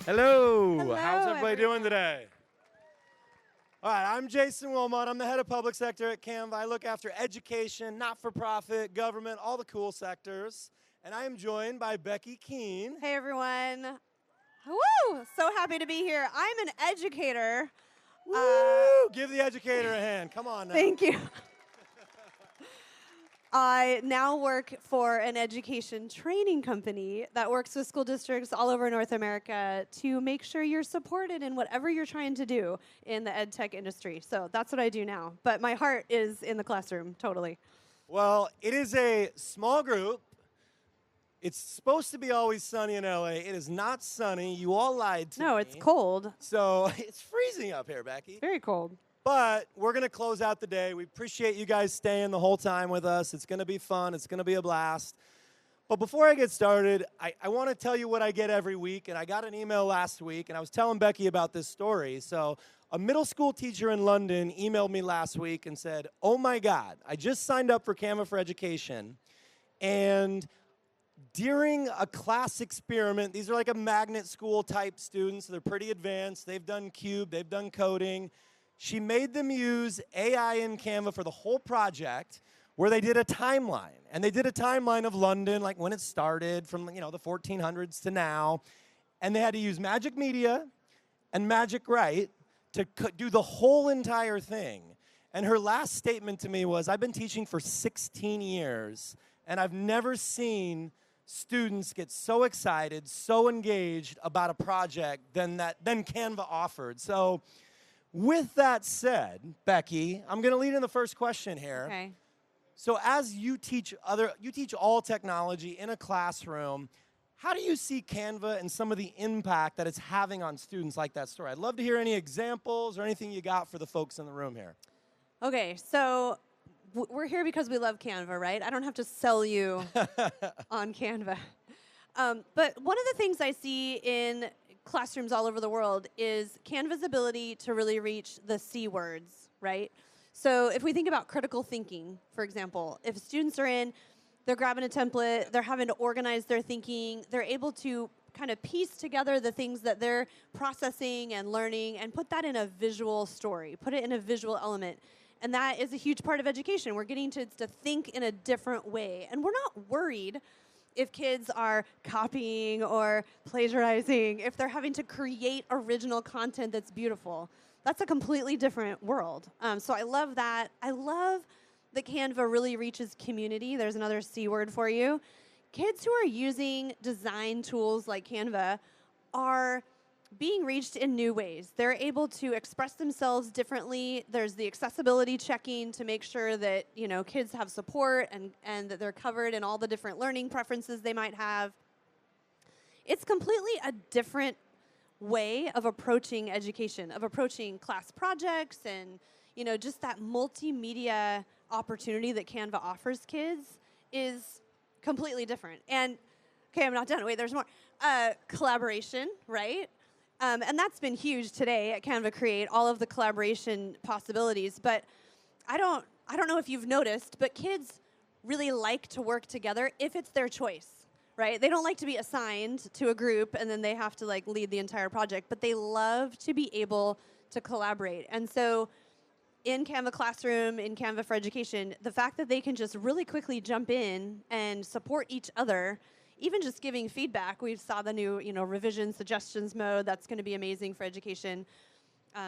Hello. Hello, How's everybody doing everyone. today? All right, I'm Jason Wilmot. I'm the head of public sector at Canva. I look after education, not-for-profit, government, all the cool sectors. And I am joined by Becky Keene. Hey, everyone. Woo! So happy to be here. I'm an educator. Woo! Give the educator a hand. Come on now. Thank you. I now work for an education training company that works with school districts all over North America to make sure you're supported in whatever you're trying to do in the ed tech industry. So that's what I do now. But my heart is in the classroom, totally. Well, it is a small group. It's supposed to be always sunny in LA. It is not sunny. You all lied to me. No, it's cold. So it's freezing up here, Becky. Very cold. But we're going to close out the day. We appreciate you guys staying the whole time with us. It's going to be fun. It's going to be a blast. But before I get started, I want to tell you what I get every week. And I got an email last week, and I was telling Becky about this story. So a middle school teacher in London emailed me last week and said, oh, my God, I just signed up for Canva for Education. And during a class experiment, these are like a magnet school type students. They're pretty advanced. They've done Cube. They've done coding. She made them use AI in Canva for the whole project, where they did a timeline. And they did a timeline of London, like when it started from the 1400s to now. And they had to use Magic Media and Magic Write to do the whole entire thing. And her last statement to me was, I've been teaching for 16 years, and I've never seen students get so excited, so engaged about a project than Canva offered. So with that said, Becky, I'm going to lead in the first question here. Okay. So as you teach all technology in a classroom, how do you see Canva and some of the impact that it's having on students like that story? I'd love to hear any examples or anything you got for the folks in the room here. Okay, so we're here because we love Canva, right? I don't have to sell you on Canva. But one of the things I see in classrooms all over the world is Canva's ability to really reach the C words, right? So if we think about critical thinking, for example, if students are in, they're grabbing a template, they're having to organize their thinking, they're able to kind of piece together the things that they're processing and learning and put that in a visual story, put it in a visual element. And that is a huge part of education. We're getting to think in a different way. And we're not worried if kids are copying or plagiarizing, if they're having to create original content that's beautiful. That's a completely different world. So I love that. I love that Canva really reaches community. There's another C word for you. Kids who are using design tools like Canva are being reached in new ways. They're able to express themselves differently. There's the accessibility checking to make sure that kids have support and that they're covered in all the different learning preferences they might have. It's completely a different way of approaching education, of approaching class projects and just that multimedia opportunity that Canva offers kids is completely different. And okay, I'm not done. Wait, there's more. Collaboration, right? And that's been huge today at Canva Create, all of the collaboration possibilities. But I don't know if you've noticed, but kids really like to work together if it's their choice, right? They don't like to be assigned to a group and then they have to lead the entire project, but they love to be able to collaborate. And so in Canva Classroom, in Canva for Education, the fact that they can just really quickly jump in and support each other, even just giving feedback. We saw the new, revision suggestions mode. That's going to be amazing for education.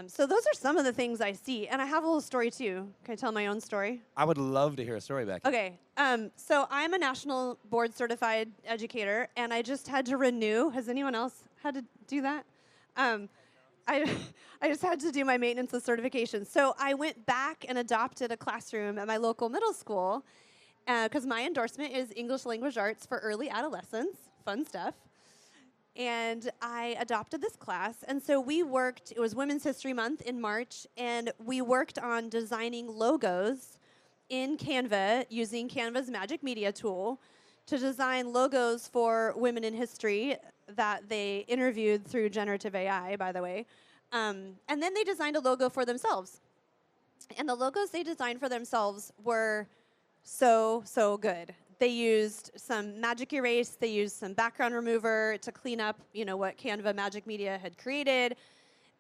So those are some of the things I see. And I have a little story, too. Can I tell my own story? I would love to hear a story, Becky. Okay. So I'm a national board certified educator, and I just had to renew. Has anyone else had to do that? I just had to do my maintenance of certification. So I went back and adopted a classroom at my local middle school, because my endorsement is English Language Arts for early adolescents, fun stuff. And I adopted this class. And so we worked, it was Women's History Month in March, and we worked on designing logos in Canva using Canva's Magic Media tool to design logos for women in history that they interviewed through generative AI, by the way. And then they designed a logo for themselves. And the logos they designed for themselves were so good. They used some magic erase. They used some background remover to clean up, what Canva Magic Media had created.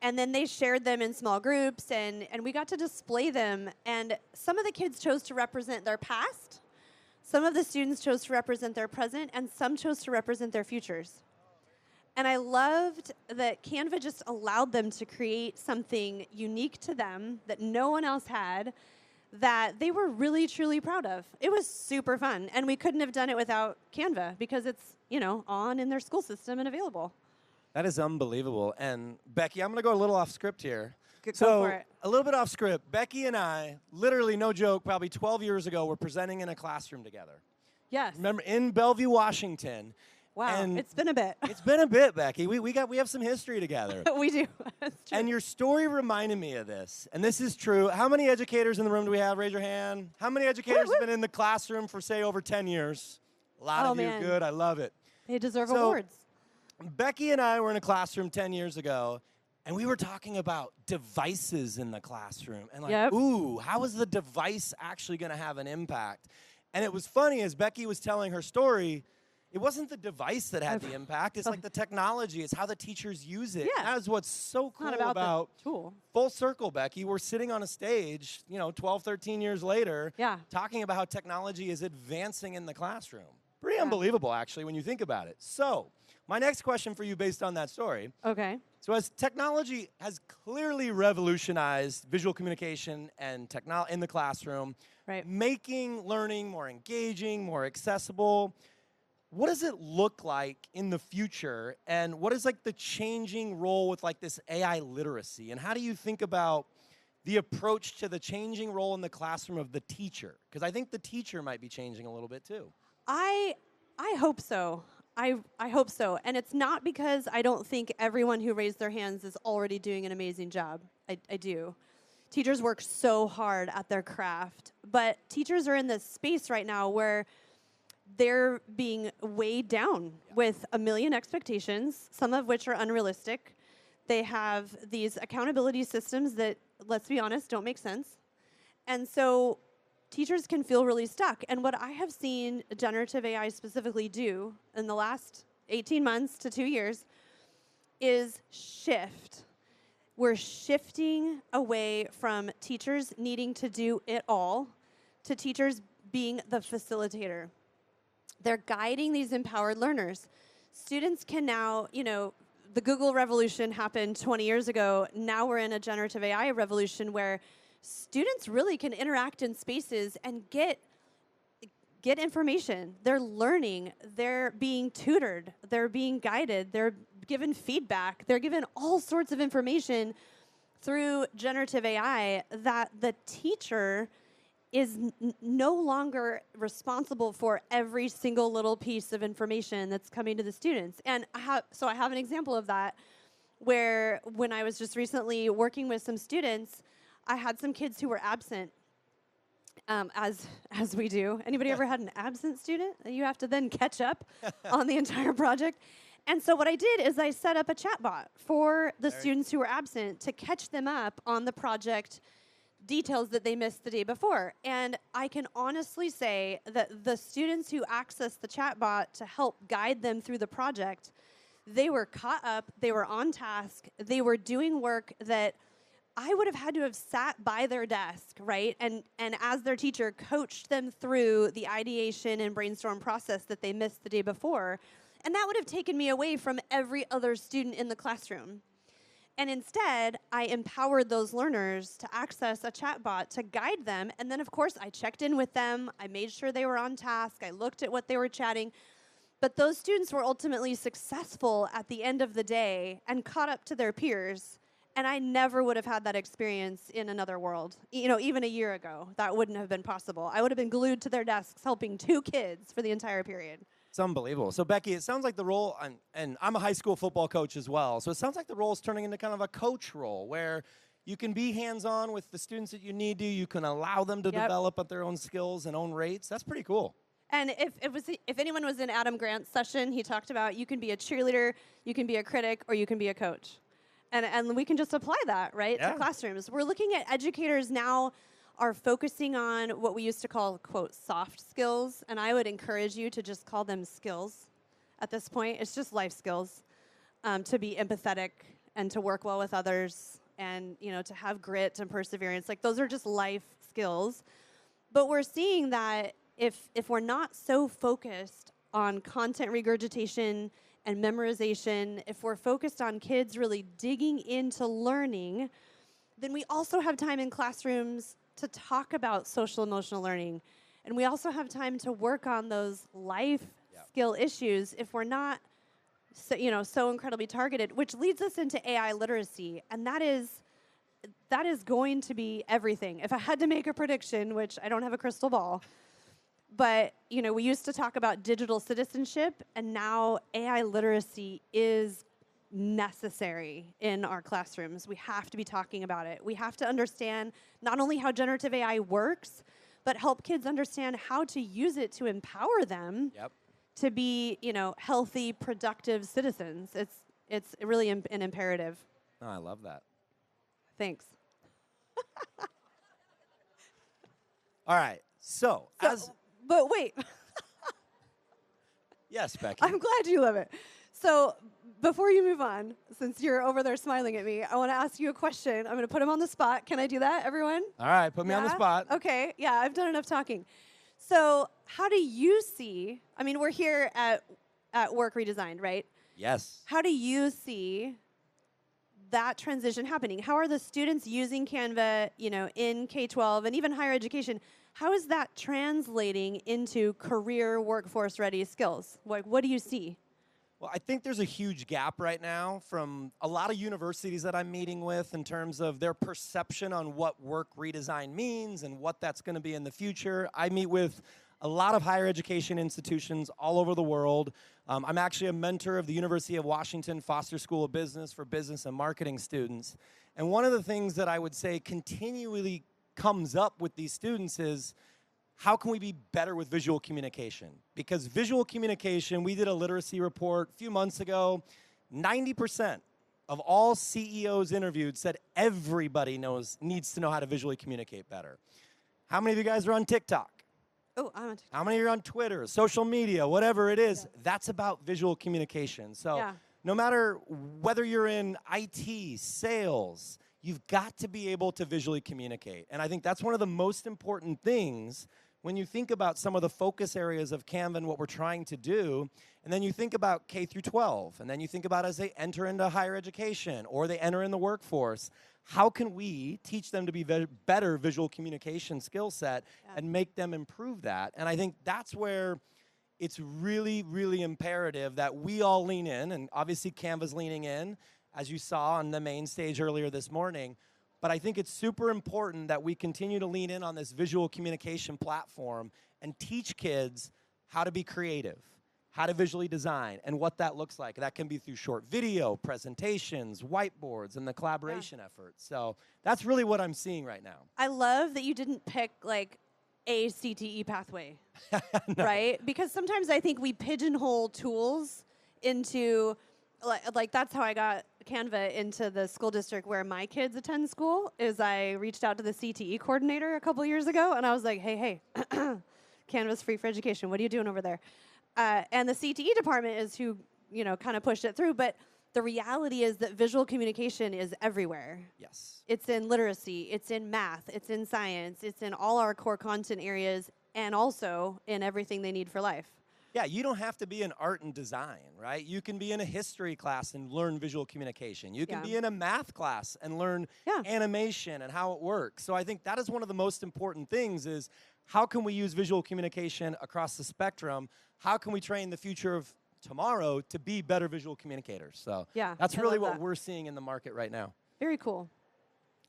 And then they shared them in small groups, and we got to display them. And some of the kids chose to represent their past. Some of the students chose to represent their present, and some chose to represent their futures. And I loved that Canva just allowed them to create something unique to them that no one else had, that they were really, truly proud of. It was super fun. And we couldn't have done it without Canva because it's, on in their school system and available. That is unbelievable. And Becky, I'm going to go a little off script here. Go for it. A little bit off script. Becky and I, literally, no joke, probably 12 years ago, were presenting in a classroom together. Yes. Remember, in Bellevue, Washington. Wow, and it's been a bit. It's been a bit, Becky. We have some history together. We do. That's true. And your story reminded me of this. And this is true. How many educators in the room do we have? Raise your hand. How many educators have been in the classroom for, say, over 10 years? A lot of you. Man. Good. I love it. They deserve awards. Becky and I were in a classroom 10 years ago, and we were talking about devices in the classroom. And ooh, how is the device actually going to have an impact? And it was funny, as Becky was telling her story, it wasn't the device that had the impact. It's like the technology. It's how the teachers use it. Yeah. That is what's so cool Not about about the tool. Full circle, Becky. We're sitting on a stage, 12, 13 years later, talking about how technology is advancing in the classroom. Pretty unbelievable, actually, when you think about it. So, my next question for you based on that story. Okay. So as technology has clearly revolutionized visual communication and in the classroom, making learning more engaging, more accessible, what does it look like in the future? And what is the changing role with this AI literacy? And how do you think about the approach to the changing role in the classroom of the teacher? Because I think the teacher might be changing a little bit too. I hope so. I hope so. And it's not because I don't think everyone who raised their hands is already doing an amazing job. I do. Teachers work so hard at their craft. But teachers are in this space right now where they're being weighed down with a million expectations, some of which are unrealistic. They have these accountability systems that, let's be honest, don't make sense. And so teachers can feel really stuck. And what I have seen generative AI specifically do in the last 18 months to 2 years is shift. We're shifting away from teachers needing to do it all to teachers being the facilitator. They're guiding these empowered learners. Students can now, the Google revolution happened 20 years ago. Now we're in a generative AI revolution where students really can interact in spaces and get information. They're learning. They're being tutored. They're being guided. They're given feedback. They're given all sorts of information through generative AI that the teacher is no longer responsible for every single little piece of information that's coming to the students. And I have an example of that where when I was just recently working with some students, I had some kids who were absent, as we do. Anybody ever had an absent student that you have to then catch up on the entire project? And so what I did is I set up a chatbot for the students who were absent to catch them up on the project details that they missed the day before. And I can honestly say that the students who accessed the chatbot to help guide them through the project, they were caught up, they were on task, they were doing work that I would have had to have sat by their desk, right? And as their teacher, coached them through the ideation and brainstorm process that they missed the day before. And that would have taken me away from every other student in the classroom. And instead, I empowered those learners to access a chatbot to guide them. And then, of course, I checked in with them. I made sure they were on task. I looked at what they were chatting. But those students were ultimately successful at the end of the day and caught up to their peers. And I never would have had that experience in another world. Even a year ago, that wouldn't have been possible. I would have been glued to their desks helping 2 kids for the entire period. It's unbelievable. So, Becky, it sounds like the role, and I'm a high school football coach as well, so it sounds like the role is turning into kind of a coach role where you can be hands-on with the students that you need to. You can allow them to develop at their own skills and own rates. That's pretty cool. And if anyone was in Adam Grant's session, he talked about you can be a cheerleader, you can be a critic, or you can be a coach. And we can just apply that, right, to classrooms. We're looking at educators now are focusing on what we used to call, quote, soft skills. And I would encourage you to just call them skills at this point. It's just life skills, to be empathetic and to work well with others and, to have grit and perseverance. Like, those are just life skills. But we're seeing that if we're not so focused on content regurgitation and memorization, if we're focused on kids really digging into learning, then we also have time in classrooms to talk about social emotional learning. And we also have time to work on those life skill issues if we're not so incredibly targeted, which leads us into AI literacy. And that is going to be everything. If I had to make a prediction, which I don't have a crystal ball, but we used to talk about digital citizenship, and now AI literacy is necessary in our classrooms. We have to be talking about it. We have to understand not only how generative AI works, but help kids understand how to use it to empower them to be, healthy, productive citizens. It's really an imperative. Oh, I love that. Thanks. All right. But wait. Yes, Becky. I'm glad you love it. So before you move on, since you're over there smiling at me, I want to ask you a question. I'm going to put him on the spot. Can I do that, everyone? All right. Put me on the spot. Okay. Yeah, I've done enough talking. So how do you see, we're here at Work Redesigned, right? Yes. How do you see that transition happening? How are the students using Canva, in K-12 and even higher education? How is that translating into career workforce ready skills? Like, what do you see? Well, I think there's a huge gap right now from a lot of universities that I'm meeting with in terms of their perception on what work redesign means and what that's going to be in the future. I meet with a lot of higher education institutions all over the world. I'm actually a mentor of the University of Washington Foster School of Business for business and marketing students. And one of the things that I would say continually comes up with these students is, how can we be better with visual communication? Because visual communication, we did a literacy report a few months ago, 90% of all CEOs interviewed said everybody needs to know how to visually communicate better. How many of you guys are on TikTok? Oh, I'm on TikTok. How many are on Twitter, social media, whatever it is? That's about visual communication. So no matter whether you're in IT, sales, you've got to be able to visually communicate. And I think that's one of the most important things when you think about some of the focus areas of Canva and what we're trying to do. And then you think about K through 12, and then you think about as they enter into higher education or they enter in the workforce, how can we teach them to be better visual communication skill set and make them improve that? And I think that's where it's really, really imperative that we all lean in, and obviously Canva's leaning in, as you saw on the main stage earlier this morning. But I think it's super important that we continue to lean in on this visual communication platform and teach kids how to be creative, how to visually design, and what that looks like. That can be through short video, presentations, whiteboards, and the collaboration efforts. So that's really what I'm seeing right now. I love that you didn't pick, like, a CTE pathway, right? Because sometimes I think we pigeonhole tools into, like that's how I got Canva into the school district where my kids attend school, is I reached out to the CTE coordinator a couple years ago, and I was like, hey, Canva's free for education. What are you doing over there? And the CTE department is who, kind of pushed it through. But the reality is that visual communication is everywhere. Yes. It's in literacy. It's in math. It's in science. It's in all our core content areas, and also in everything they need for life. Yeah, you don't have to be in art and design, right? You can be in a history class and learn visual communication. You can be in a math class and learn animation and how it works. So I think that is one of the most important things is, how can we use visual communication across the spectrum? How can we train the future of tomorrow to be better visual communicators? So that's really what we're seeing in the market right now. Very cool.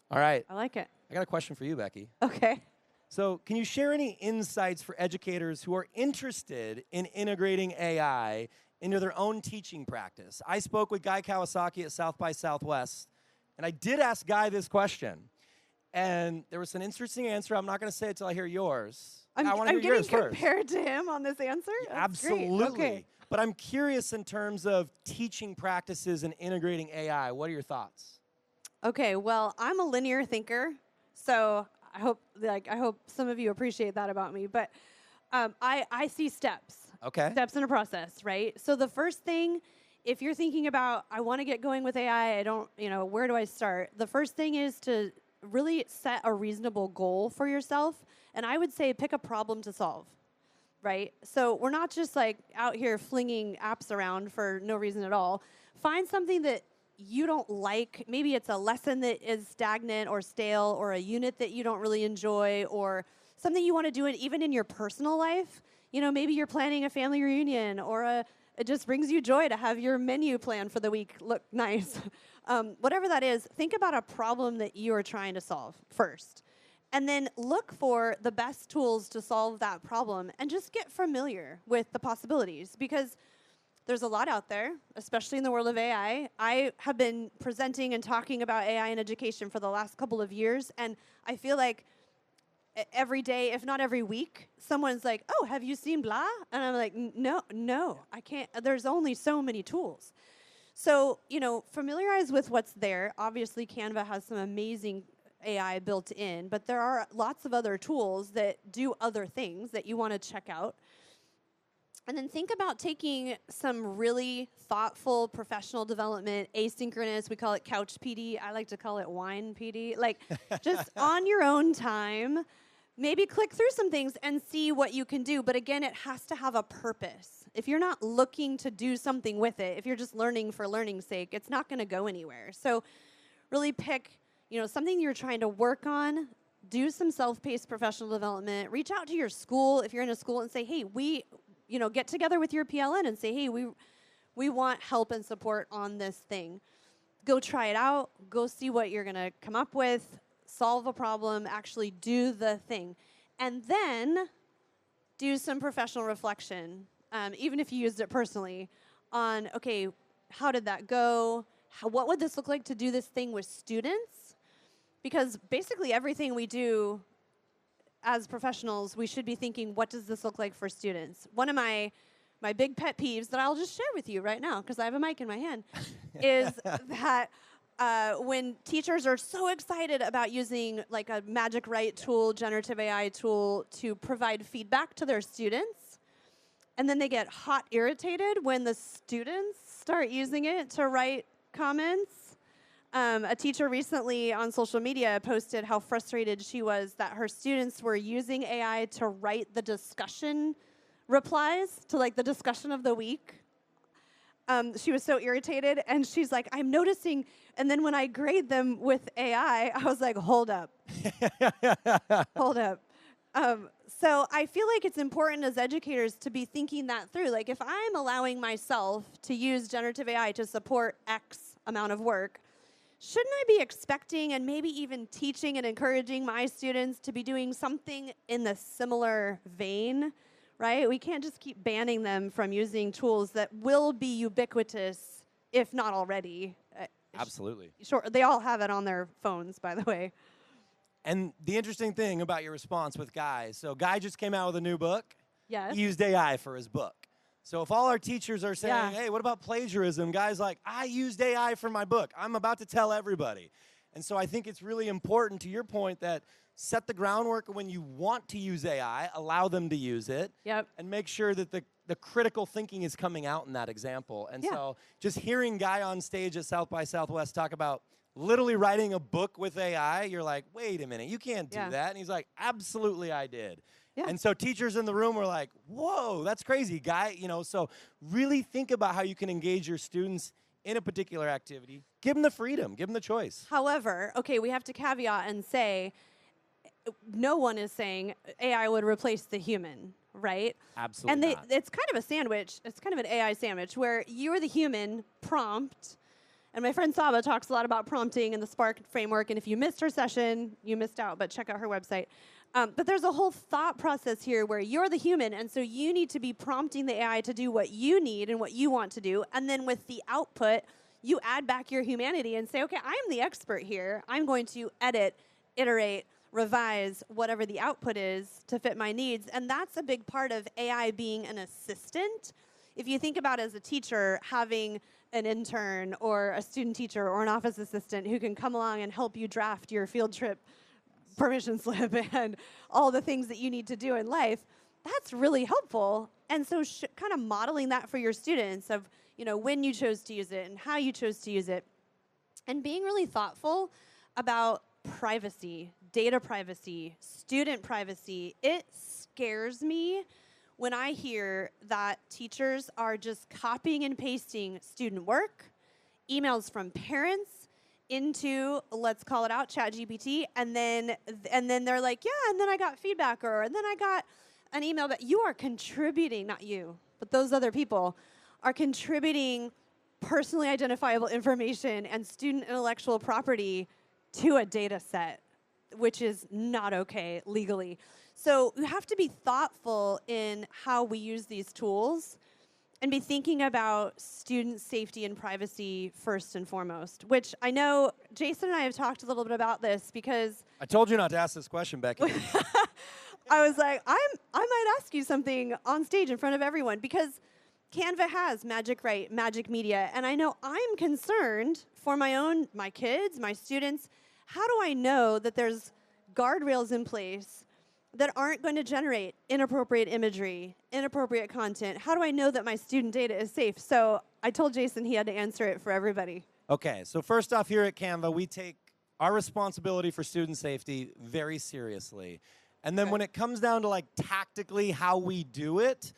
All right. I like it. I got a question for you, Becky. Okay. So can you share any insights for educators who are interested in integrating AI into their own teaching practice? I spoke with Guy Kawasaki at South by Southwest, and I did ask Guy this question. And there was an interesting answer. I'm not going to say it until I hear yours. I want to hear yours first. I'm getting compared to him on this answer? That's Absolutely. Great. Okay. But I'm curious in terms of teaching practices and integrating AI. What are your thoughts? Okay, well, I'm a linear thinker, so I hope some of you appreciate that about me. But I see steps. Okay. Steps in a process, right? So the first thing, if you're thinking about, I want to get going with AI, I don't, where do I start? The first thing is to really set a reasonable goal for yourself. And I would say pick a problem to solve, right? So we're not just like out here flinging apps around for no reason at all. Find something that you don't like. Maybe it's a lesson that is stagnant or stale, or a unit that you don't really enjoy, or something you want to do even in your personal life. Maybe you're planning a family reunion, or it just brings you joy to have your menu plan for the week look nice. Whatever that is, think about a problem that you are trying to solve first. And then look for the best tools to solve that problem and just get familiar with the possibilities, because there's a lot out there, especially in the world of AI. I have been presenting and talking about AI in education for the last couple of years, and I feel like every day, if not every week, someone's like, oh, have you seen blah? And I'm like, no, I can't. There's only so many tools. So, familiarize with what's there. Obviously, Canva has some amazing AI built in, but there are lots of other tools that do other things that you want to check out. And then think about taking some really thoughtful professional development, asynchronous, we call it couch PD. I like to call it wine PD. Like, just on your own time, maybe click through some things and see what you can do. But again, it has to have a purpose. If you're not looking to do something with it, if you're just learning for learning's sake, it's not going to go anywhere. So really pick, something you're trying to work on. Do some self-paced professional development. Reach out to your school if you're in a school and say, hey, get together with your PLN and say, hey, we want help and support on this thing. Go try it out. Go see what you're going to come up with. Solve a problem. Actually do the thing. And then do some professional reflection, even if you used it personally, on, okay, how did that go? What would this look like to do this thing with students? Because basically everything we do as professionals, we should be thinking, what does this look like for students? One of my big pet peeves that I'll just share with you right now, because I have a mic in my hand, is that when teachers are so excited about using like a Magic Write tool, generative AI tool, to provide feedback to their students, and then they get hot irritated when the students start using it to write comments. A teacher recently on social media posted how frustrated she was that her students were using AI to write the discussion replies to like the discussion of the week. She was so irritated, and she's like, I'm noticing, and then when I grade them with AI, I was like, hold up. Hold up. So I feel like it's important as educators to be thinking that through. Like, if I'm allowing myself to use generative AI to support X amount of work, shouldn't I be expecting and maybe even teaching and encouraging my students to be doing something in the similar vein, right? We can't just keep banning them from using tools that will be ubiquitous, if not already. Absolutely. Sure, they all have it on their phones, by the way. And the interesting thing about your response with Guy, so Guy just came out with a new book. Yes. He used AI for his book. So if all our teachers are saying, hey, what about plagiarism? Guy's like, I used AI for my book. I'm about to tell everybody. And so I think it's really important, to your point, that set the groundwork when you want to use AI, allow them to use it, and make sure that the critical thinking is coming out in that example. And so just hearing Guy on stage at South by Southwest talk about literally writing a book with AI, you're like, wait a minute, you can't do that. And he's like, absolutely I did. And so teachers in the room were like, whoa, that's crazy, Guy. So really think about how you can engage your students in a particular activity. Give them the freedom. Give them the choice. However, okay, we have to caveat and say, no one is saying AI would replace the human, right? Absolutely not. It's kind of a sandwich. It's kind of an AI sandwich where you're the human prompt. And my friend Saba talks a lot about prompting in the Spark framework. And if you missed her session, you missed out, but check out her website. But there's a whole thought process here where you're the human, and so you need to be prompting the AI to do what you need and what you want to do. And then with the output, you add back your humanity and say, okay, I'm the expert here. I'm going to edit, iterate, revise whatever the output is to fit my needs. And that's a big part of AI being an assistant. If you think about, as a teacher, having an intern or a student teacher or an office assistant who can come along and help you draft your field trip permission slip and all the things that you need to do in life, that's really helpful. And so kind of modeling that for your students of, when you chose to use it and how you chose to use it, and being really thoughtful about privacy, data privacy, student privacy. It scares me when I hear that teachers are just copying and pasting student work, emails from parents into, let's call it out, ChatGPT, and then they're like, yeah, and then I got feedback, and then I got an email that you are contributing, not you, but those other people are contributing personally identifiable information and student intellectual property to a data set, which is not okay legally. So you have to be thoughtful in how we use these tools and be thinking about student safety and privacy first and foremost, which I know Jason and I have talked a little bit about this because I told you not to ask this question, Becky. I was like, I might ask you something on stage in front of everyone because Canva has Magic Write, Magic Media, and I know I'm concerned for my kids, my students. How do I know that there's guardrails in place that aren't going to generate inappropriate imagery, inappropriate content? How do I know that my student data is safe? So I told Jason he had to answer it for everybody. Okay, so first off, here at Canva, we take our responsibility for student safety very seriously. And then when it comes down to tactically how we do it,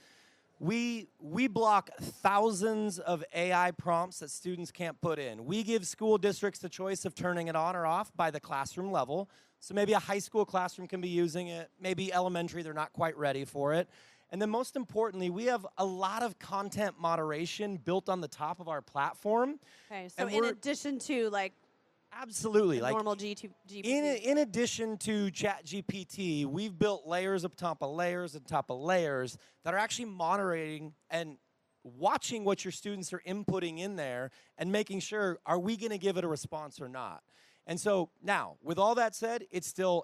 we block thousands of AI prompts that students can't put in. We give school districts the choice of turning it on or off by the classroom level. So maybe a high school classroom can be using it. Maybe elementary, they're not quite ready for it. And then most importantly, we have a lot of content moderation built on the top of our platform. Okay, so in addition to absolutely, normal GPT. In addition to ChatGPT, we've built layers on top of layers on top of layers that are actually moderating and watching what your students are inputting in there and making sure, are we going to give it a response or not? And so now, with all that said,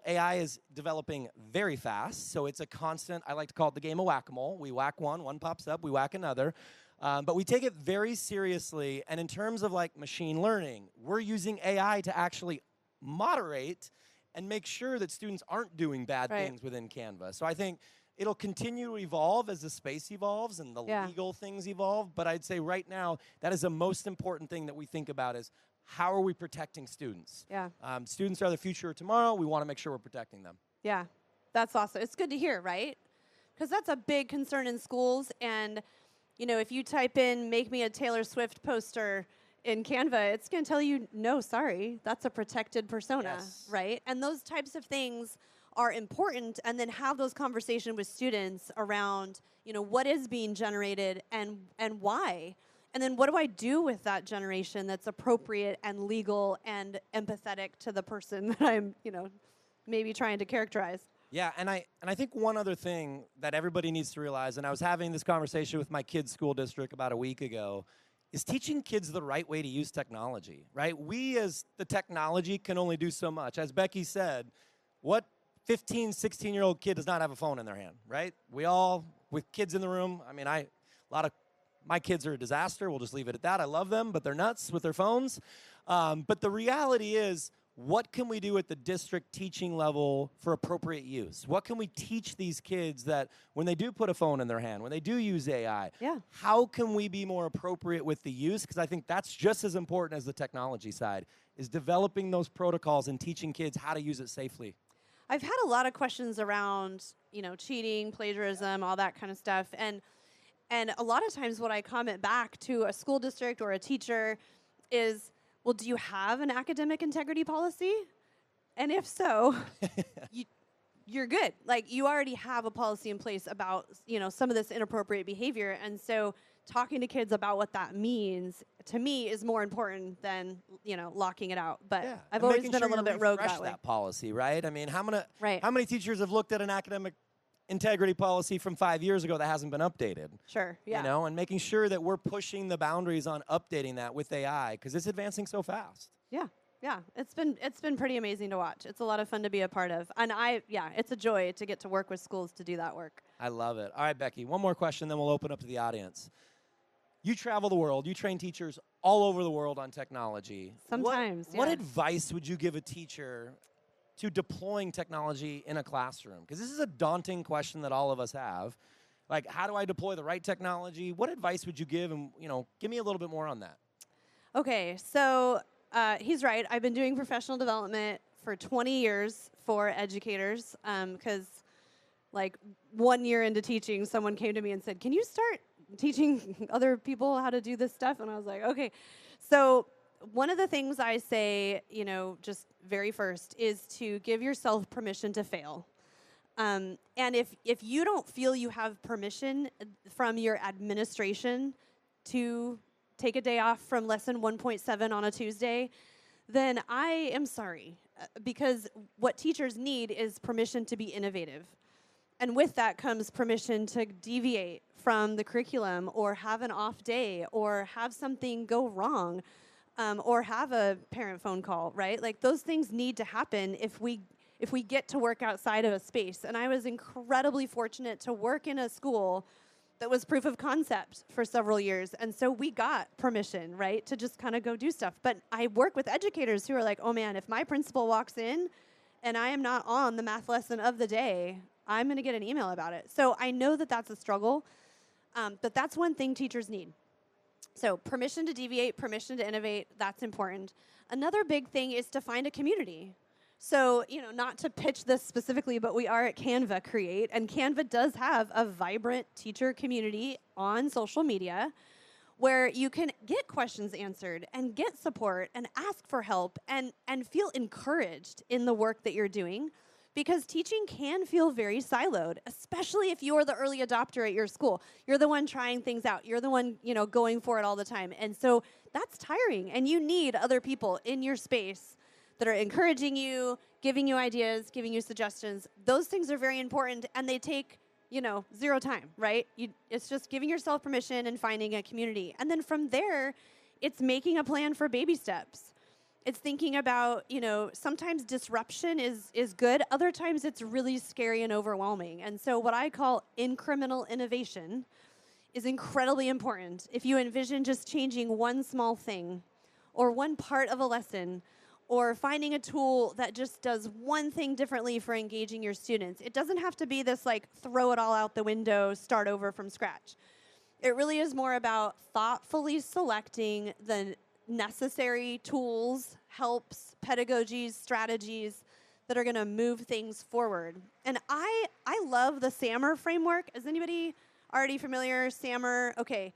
AI is developing very fast. So it's a constant, I like to call it the game of whack-a-mole. We whack one pops up, we whack another. But we take it very seriously, and in terms of machine learning, we're using AI to actually moderate and make sure that students aren't doing bad things within Canva. So I think it'll continue to evolve as the space evolves and the legal things evolve, but I'd say right now, that is the most important thing that we think about is how are we protecting students? Yeah. Students are the future of tomorrow. We want to make sure we're protecting them. Yeah, that's awesome. It's good to hear, right? Because that's a big concern in schools, and if you type in, make me a Taylor Swift poster in Canva, it's going to tell you, no, sorry, that's a protected persona, right? And those types of things are important, and then have those conversations with students around, what is being generated and why. And then what do I do with that generation that's appropriate and legal and empathetic to the person that I'm, maybe trying to characterize? Yeah, and I think one other thing that everybody needs to realize, and I was having this conversation with my kids' school district about a week ago, is teaching kids the right way to use technology, right? We as the technology can only do so much. As Becky said, what 15, 16-year-old kid does not have a phone in their hand, right? We all, with kids in the room, my kids are a disaster. We'll just leave it at that. I love them, but they're nuts with their phones. But the reality is, what can we do at the district teaching level for appropriate use? What can we teach these kids that when they do put a phone in their hand, when they do use AI, how can we be more appropriate with the use? Because I think that's just as important as the technology side, is developing those protocols and teaching kids how to use it safely. I've had a lot of questions around, cheating, plagiarism, all that kind of stuff. And a lot of times what I comment back to a school district or a teacher is, well, do you have an academic integrity policy? And if so, you're good. You already have a policy in place about, some of this inappropriate behavior. And so talking to kids about what that means, to me, is more important than, locking it out. But I've always been a little bit rogue that way. That policy, right? I mean, how many teachers have looked at an academic integrity policy from 5 years ago that hasn't been updated? Sure, yeah. And making sure that we're pushing the boundaries on updating that with AI, because it's advancing so fast. Yeah, it's been pretty amazing to watch. It's a lot of fun to be a part of. And it's a joy to get to work with schools to do that work. I love it. All right, Becky, one more question, then we'll open up to the audience. You travel the world. You train teachers all over the world on technology. Sometimes, What advice would you give a teacher to deploying technology in a classroom? Because this is a daunting question that all of us have. Like, how do I deploy the right technology? What advice would you give? And, give me a little bit more on that. Okay, so he's right. I've been doing professional development for 20 years for educators because, like, 1 year into teaching, someone came to me and said, can you start teaching other people how to do this stuff? And I was like, okay. So one of the things I say, just very first is to give yourself permission to fail. And if you don't feel you have permission from your administration to take a day off from lesson 1.7 on a Tuesday, then I am sorry. Because what teachers need is permission to be innovative. And with that comes permission to deviate from the curriculum or have an off day or have something go wrong or have a parent phone call, right? Like those things need to happen if we get to work outside of a space. And I was incredibly fortunate to work in a school that was proof of concept for several years. And so we got permission, right, to just kind of go do stuff. But I work with educators who are like, oh man, if my principal walks in and I am not on the math lesson of the day, I'm going to get an email about it. So I know that that's a struggle, but that's one thing teachers need. So permission to deviate, permission to innovate, that's important. Another big thing is to find a community. So, not to pitch this specifically, but we are at Canva Create, and Canva does have a vibrant teacher community on social media where you can get questions answered and get support and ask for help and feel encouraged in the work that you're doing, because teaching can feel very siloed, especially if you're the early adopter at your school. You're the one trying things out. You're the one, going for it all the time. And so that's tiring, and you need other people in your space that are encouraging you, giving you ideas, giving you suggestions. Those things are very important, and they take, zero time, right? It's just giving yourself permission and finding a community. And then from there, it's making a plan for baby steps. It's thinking about, sometimes disruption is good. Other times it's really scary and overwhelming. And so what I call incremental innovation is incredibly important. If you envision just changing one small thing or one part of a lesson, or finding a tool that just does one thing differently for engaging your students. It doesn't have to be this throw it all out the window, start over from scratch. It really is more about thoughtfully selecting the necessary tools, helps, pedagogies, strategies that are going to move things forward. And I love the SAMR framework. Is anybody already familiar? SAMR, okay.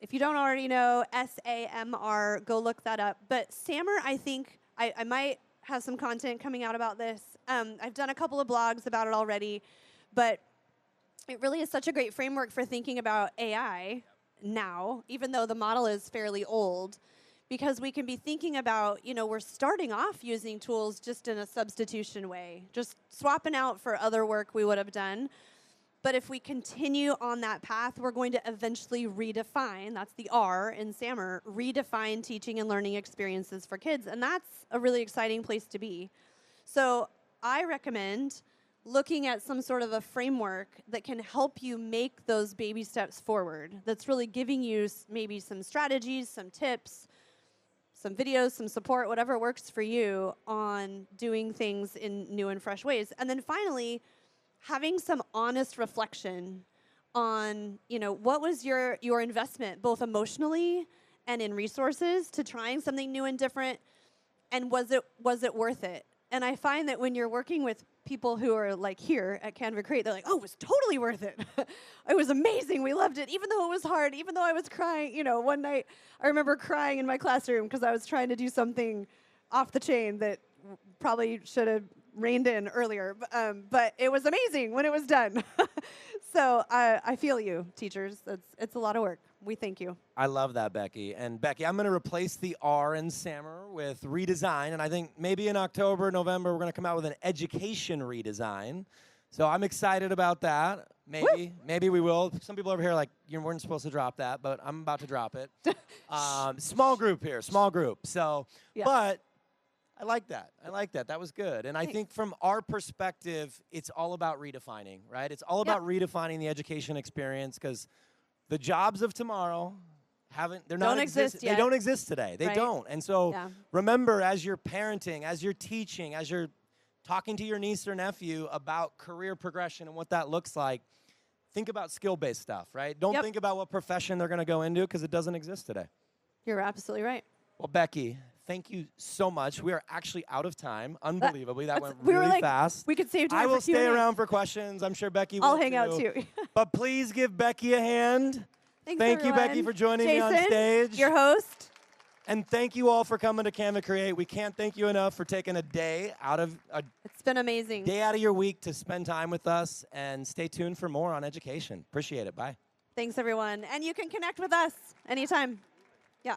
If you don't already know, SAMR, go look that up. But SAMR, I think, I might have some content coming out about this. I've done a couple of blogs about it already, but it really is such a great framework for thinking about AI now, even though the model is fairly old, because we can be thinking about, we're starting off using tools just in a substitution way, just swapping out for other work we would have done. But if we continue on that path, we're going to eventually redefine, that's the R in SAMR, redefine teaching and learning experiences for kids. And that's a really exciting place to be. So I recommend looking at some sort of a framework that can help you make those baby steps forward, that's really giving you maybe some strategies, some tips, some videos, some support, whatever works for you on doing things in new and fresh ways. And then finally, having some honest reflection on, what was your investment, both emotionally and in resources, to trying something new and different, and was it worth it? And I find that when you're working with people who are like here at Canva Create, they're like, oh, it was totally worth it. It was amazing. We loved it, even though it was hard, even though I was crying. One night I remember crying in my classroom because I was trying to do something off the chain that probably should have reined in earlier, but it was amazing when it was done. So I feel you, teachers. It's a lot of work. We thank you. I love that, Becky. And Becky, I'm going to replace the R in SAMR with redesign, and I think maybe in October, November, we're going to come out with an education redesign. So I'm excited about that. Maybe we will. Some people over here are like, you weren't supposed to drop that, but I'm about to drop it. Small group here, small group. So, yeah. But I like that. That was good. And I think from our perspective, it's all about redefining, right? It's all about redefining the education experience, because the jobs of tomorrow don't exist yet. They don't exist today. They don't. And so remember, as you're parenting, as you're teaching, as you're talking to your niece or nephew about career progression and what that looks like, think about skill-based stuff, right? Don't Yep. think about what profession they're going to go into because it doesn't exist today. You're absolutely right. Well, Becky, thank you so much. We are actually out of time. Unbelievably, that went we were really like, fast. we could save time I will for stay Q&A. around for questions. I'm sure Becky will I'll hang out too. But please give Becky a hand. Thanks, Thank you, Becky, everyone. for joining me on Jason, stage. your host. And thank you all for coming to Canva Create. We can't thank you enough for taking a day out of It's been amazing. your week to spend time with us. And stay tuned for more on education. Appreciate it. Bye. Thanks, everyone. And you can connect with us anytime. Yeah.